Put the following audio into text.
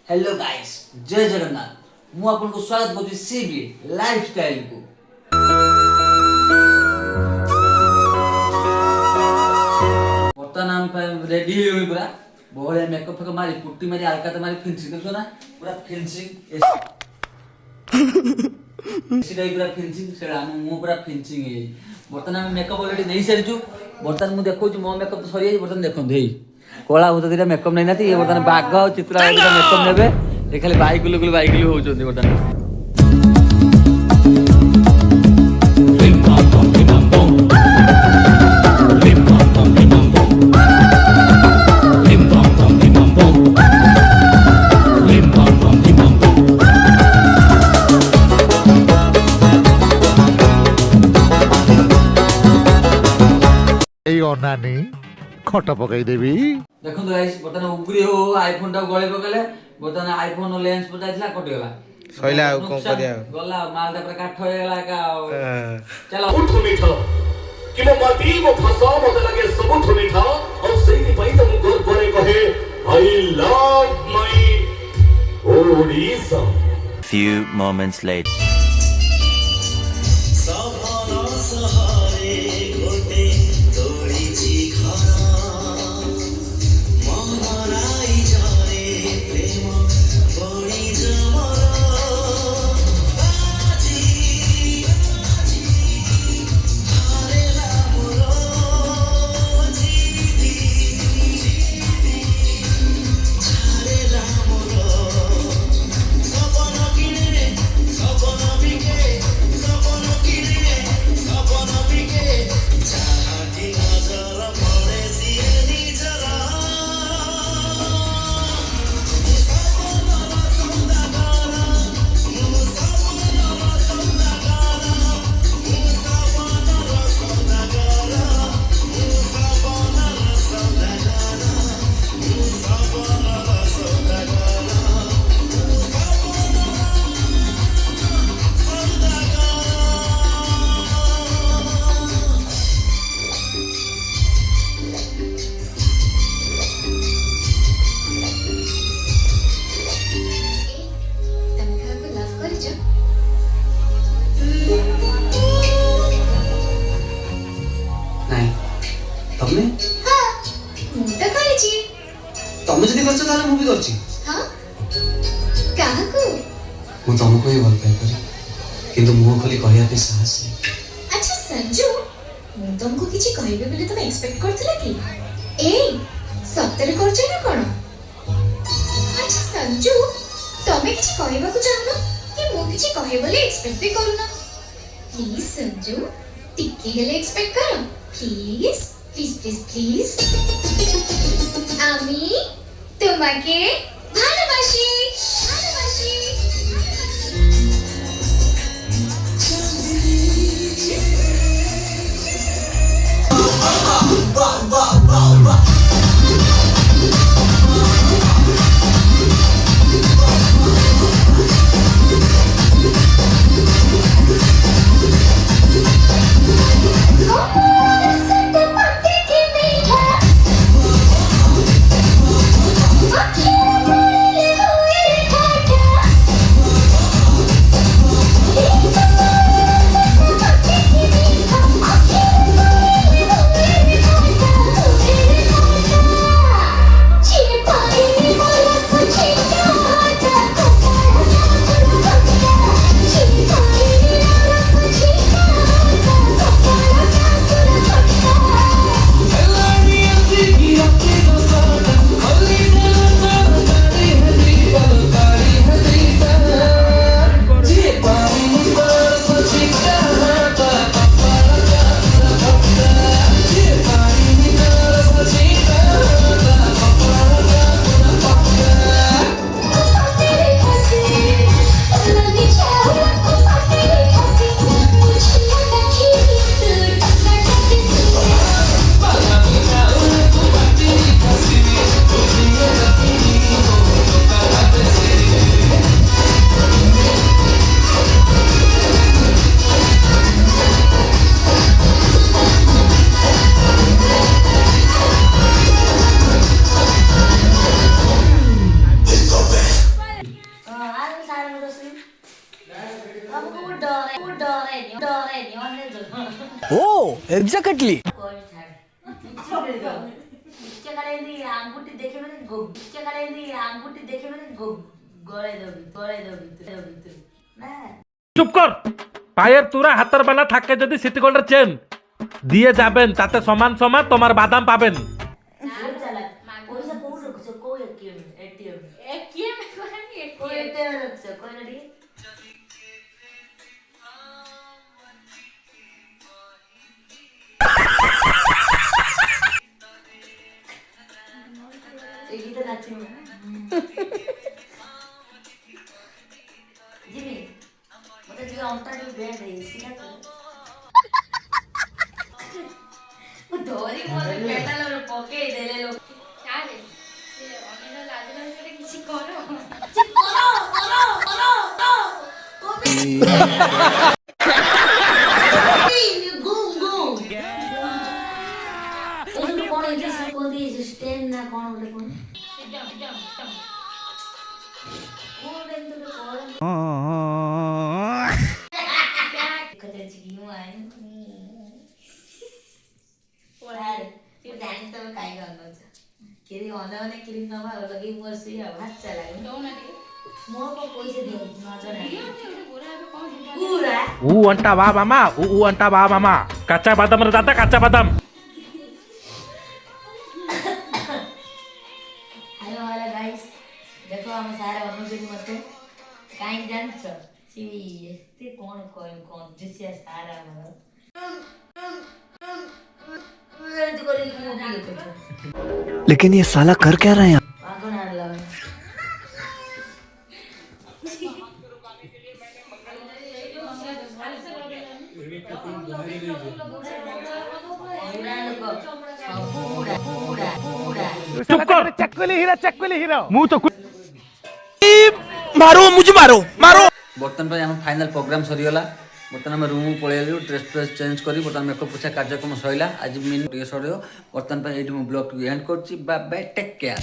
Hello guys जय जगन्नाथ मु आपन को स्वागत करूँ सीबी लाइफस्टाइल को। बर्तमान हम रेडी हो पूरा बड़े मेकअप फेकअप मारी पुट्टी मारी अलकाता मारी फिनिशिंग देखो ना पूरा फिनिशिंग एसी पूरा फिनिशिंग से मु पूरा फिनिशिंग है। बर्तमान हम मेकअप ऑलरेडी नहीं सारी बर्तमान मुझे देखो मो मेकअप तो सरी बर्तमान देखो कला भूत दीटा मेकअप नहीं नाती ये बर्तमान बाघ और चित्रा मेकअप नेबे ये खाली बाइकुलु होचोंदी बर्तमान। नानी खट पकई देवी देखो गाइस बर्तमान उगरी हो आईफोन टा गळे पकले बर्तमान आईफोन लेंस पटाइला कटि गला सइला आ कोन करिया गला माल ता पर काठ होय गला का चलो उठ मीठा कि मो माटी मो फसा मते लगे सबुठ मीठा और सेही पई तो मु गोर गोरे कहे I love my Odisha. Few moments later. तमे जदी करछ ताले मु भी करछि। हां काहा को मु तुमको ही बोल पाए पर किंतु मुंह खोली कहया पे साहस नहीं। अच्छा संजू मु तुमको किछि कहबे बोले तुम एक्सपेक्ट करथिला कि ए सत्तरे करछ ना कोन। अच्छा संजू तमे किछि कहबा को चाहनो कि मु किछि कहे बोले एक्सपेक्ट भी करूना। प्लीज संजू टिके हेले एक्सपेक्ट करो प्लीज प्लीज प्लीज प्लीज आमी তোমাকে ভালোবাসি ভালোবাসি Okay. ओ एग्जैक्टली আঙ্গুটি দেখে মানে আঙ্গুটি দেখে মানে গড়াই দেবি না চুপ কর পায়ের তুরা হাতের বেলা থাকে যদি সিটি গোল্ডের চেন দিয়ে যাবেন তাতে সমান সমান তোমার বাদাম পাবেন পয়সা কোউ রাখছো কোউ এটিএম কোউ এটিএম রাখছো কোই না দি এই গীত নাচি জিমি মতে যে অন্টা দি বেড এই সিনা তো ও ধরি মতে পেটাল পকেই দেলে লোক আরে সে অনেক লাজলাজ করে কিছু করো গুম গুম এগুলো কোন ইংলিশ কোন দিয়েছে স্টেন না কোন বলে কোন কোন দেন তো কোন কত চিকিও আই ওয়ার তুই জানি তো কাই গন্ধ কেরি অনে ক্রিম নবা লাগি মোর সিয়া ভাচ্চা লাগে তো না টি মো কো পয়সা দিও নজর পুরা উ अंटा बा मामा उ अंटा बा मामा কাঁচা বাদাম রে দাদা কাঁচা বাদাম हेलो हेलो गाइस देखो हम सारे अनुदिन मते काई जानछ सी एते कोन कोन जिसिया सारा हमर तो करी मोबाइल को लेकिन ये साला कर क्या रहे हैं पागल आडला চুপ কর ମୁଁ ତ ବର୍ତ୍ତମାନ ପାଇଁ ଆମ ଫାଇନାଲ ପ୍ରୋଗ୍ରାମ ସରିଗଲା ବର୍ତ୍ତମାନ ଆମେ ରୁମ୍ ପଳେଇଲୁ ଡ୍ରେସ୍ ଫ୍ରେସ୍ ଚେଞ୍ଜ କରି ବର୍ତ୍ତମାନ ମେକଅପ୍ ପୋଛା କାର୍ଯ୍ୟକ୍ରମ ସରିଲା ଆଜି ମିନି ଟିକେ ସରିବ ବର୍ତ୍ତମାନ ପାଇଁ ଏଇଠି ମୁଁ ବ୍ଲଗ୍ ଏଣ୍ଡ କରୁଛି ବାଏ ବାଏ ଟେକ୍ କେୟାର।